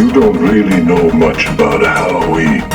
You don't really know much about Halloween.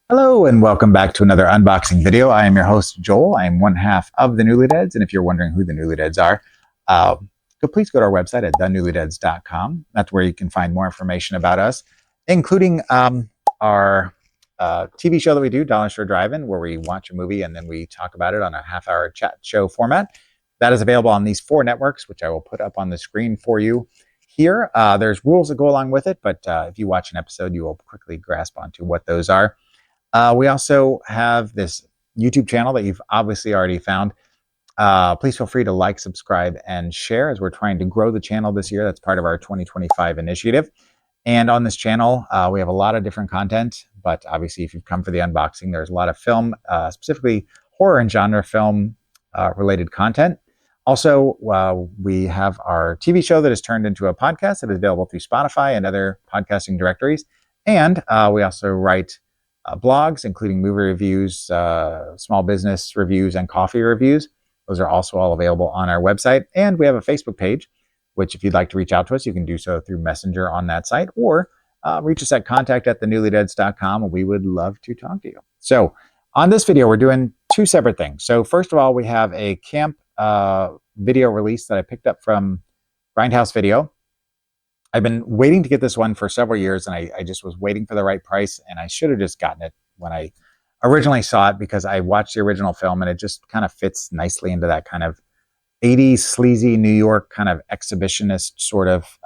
Hello and welcome back to another unboxing video. I am your host, Joel. I am one half of the Newlydeads, and if you're wondering who the Newlydeads are, please go to our website at thenewlydeads.com. That's where you can find more information about us, including our TV show that we do, Dollar Store Drive-In, where we watch a movie and then we talk about it on a half-hour chat show format. That is available on these 4 networks, which I will put up on the screen for you here. There's rules that go along with it, but if you watch an episode, you will quickly grasp onto what those are. We also have this YouTube channel that you've obviously already found. Please feel free to like, subscribe, and share as we're trying to grow the channel this year. That's part of our 2025 initiative. And on this channel, we have a lot of different content, but obviously if you've come for the unboxing, there's a lot of film, specifically horror and genre film related content. Also, we have our TV show that is turned into a podcast that is available through Spotify and other podcasting directories. And we also write blogs, including movie reviews, small business reviews, and coffee reviews. Those are also all available on our website. And we have a Facebook page, which if you'd like to reach out to us, you can do so through Messenger on that site, or reach us at contact@thenewlydeads.com, and we would love to talk to you. So on this video, we're doing 2 separate things. So first of all, we have a camp video release that I picked up from Grindhouse Video. I've been waiting to get this one for several years, and I just was waiting for the right price, and I should have just gotten it when I originally saw it, because I watched the original film and it just kind of fits nicely into that kind of 80s sleazy New York kind of exhibitionist sort of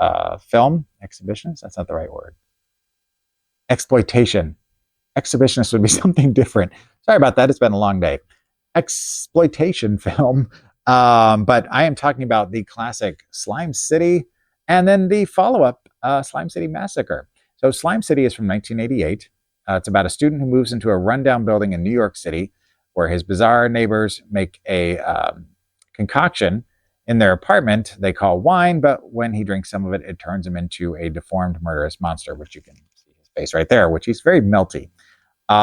film. Exhibitionist? That's not the right word. Exploitation. Exhibitionist would be something different. Sorry about that. It's been a long day. Exploitation film. But I am talking about the classic Slime City, and then the follow-up, Slime City Massacre. So Slime City is from 1988. It's about a student who moves into a rundown building in New York City where his bizarre neighbors make a concoction in their apartment they call wine, but when he drinks some of it, it turns him into a deformed, murderous monster, which you can see his face right there, which he's very melty.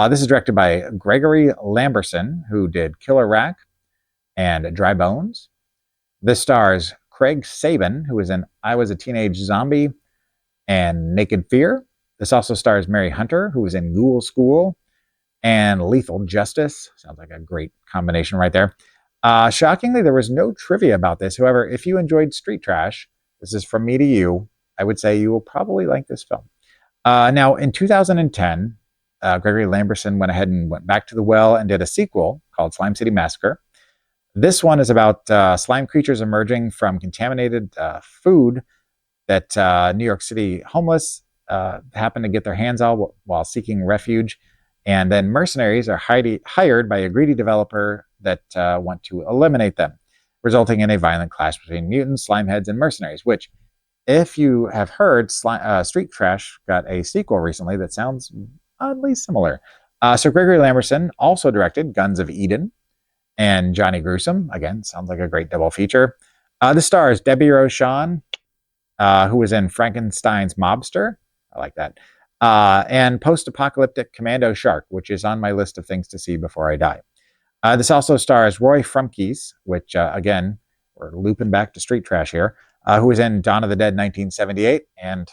This is directed by Gregory Lamberson, who did Killer Rack and Dry Bones. This stars Craig Sabin, who was in I Was a Teenage Zombie and Naked Fear. This also stars Mary Hunter, who was in Ghoul School and Lethal Justice. Sounds like a great combination right there. Shockingly, there was no trivia about this. However, if you enjoyed Street Trash, this is from me to you, I would say you will probably like this film. Now, in 2010, Gregory Lamberson went ahead and went back to the well and did a sequel called Slime City Massacre. This one is about slime creatures emerging from contaminated food that New York City homeless happen to get their hands on while seeking refuge. And then mercenaries are hired by a greedy developer that want to eliminate them, resulting in a violent clash between mutants, slimeheads, and mercenaries, which, if you have heard, Street Trash got a sequel recently that sounds oddly similar. So Gregory Lamberson also directed Guns of Eden and Johnny Gruesome. Again, sounds like a great double feature. The stars Debbie Rochon, who was in Frankenstein's Mobster. I like that. And Post-Apocalyptic Commando Shark, which is on my list of things to see before I die. This also stars Roy Frumkes, which, again, we're looping back to Street Trash here, who was in Dawn of the Dead 1978 and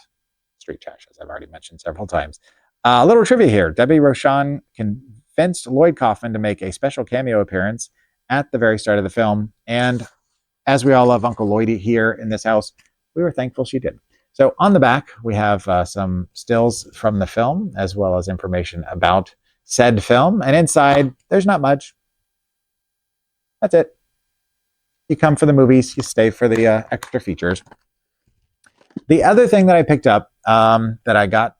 Street Trash, as I've already mentioned several times. A little trivia here. Debbie Rochon convinced Lloyd Kaufman to make a special cameo appearance at the very start of the film. And as we all love Uncle Lloydie here in this house, we were thankful she did. So on the back, we have some stills from the film, as well as information about said film. And inside, there's not much. That's it. You come for the movies, you stay for the extra features. The other thing that I picked up that I got,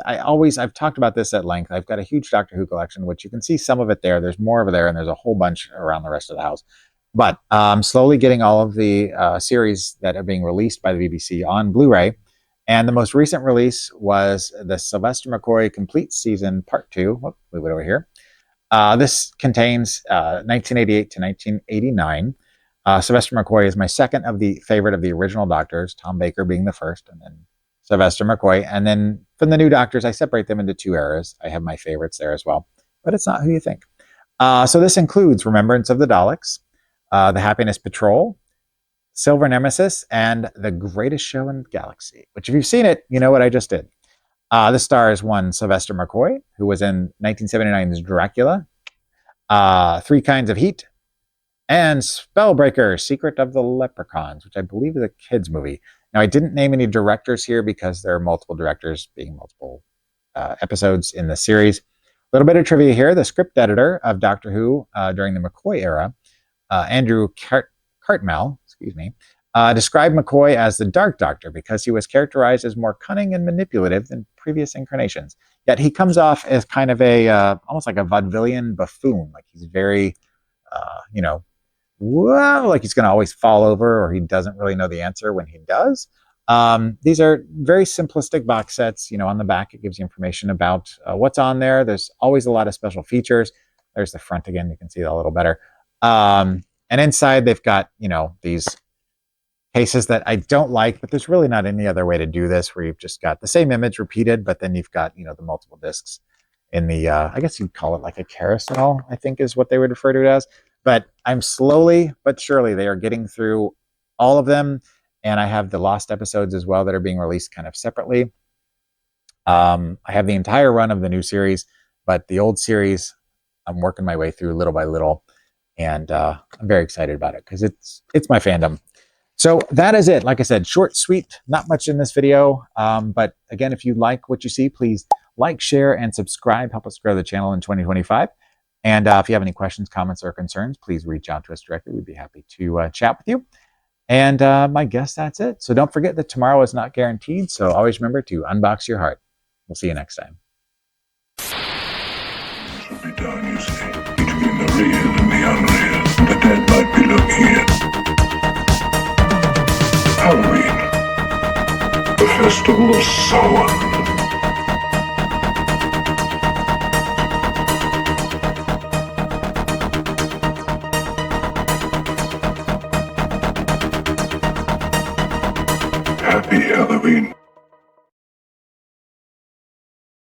I've talked about this at length. I've got a huge Doctor Who collection, which you can see some of it there. There's more over there, and there's a whole bunch around the rest of the house. But slowly getting all of the series that are being released by the BBC on Blu-ray. And the most recent release was the Sylvester McCoy Complete Season Part 2. Whoop, move it over here. This contains 1988 to 1989. Sylvester McCoy is my second of the favorite of the original Doctors, Tom Baker being the first, and then Sylvester McCoy. And then from the new Doctors, I separate them into two eras. I have my favorites there as well, but it's not who you think. So this includes Remembrance of the Daleks, The Happiness Patrol, Silver Nemesis, and The Greatest Show in the Galaxy, which if you've seen it, you know what I just did. This stars one Sylvester McCoy, who was in 1979's Dracula, Three Kinds of Heat, and Spellbreaker, Secret of the Leprechauns, which I believe is a kid's movie. Now, I didn't name any directors here because there are multiple directors being multiple episodes in the series. A little bit of trivia here. The script editor of Doctor Who during the McCoy era, Andrew Cartmel, described McCoy as the Dark Doctor because he was characterized as more cunning and manipulative than previous incarnations. Yet he comes off as kind of a almost like a vaudevillian buffoon. Like he's very, like he's going to always fall over, or he doesn't really know the answer when he does. These are very simplistic box sets. On the back, it gives you information about what's on there. There's always a lot of special features. There's the front again. You can see that a little better. And inside, they've got, these cases that I don't like, but there's really not any other way to do this where you've just got the same image repeated, but then you've got, the multiple discs in the, I guess you'd call it like a carousel, I think is what they would refer to it as. But I'm slowly but surely, they are getting through all of them. And I have the lost episodes as well that are being released kind of separately. I have the entire run of the new series, but the old series, I'm working my way through little by little. And I'm very excited about it because it's my fandom. So that is it. Like I said, short, sweet, not much in this video. But again, if you like what you see, please like, share, and subscribe. Help us grow the channel in 2025. And if you have any questions, comments, or concerns, please reach out to us directly. We'd be happy to chat with you. And I guess that's it. So don't forget that tomorrow is not guaranteed. So always remember to unbox your heart. We'll see you next time. Should be done, you see, between the real and the unreal. The dead might be looking in. Halloween, the festival of Samhain.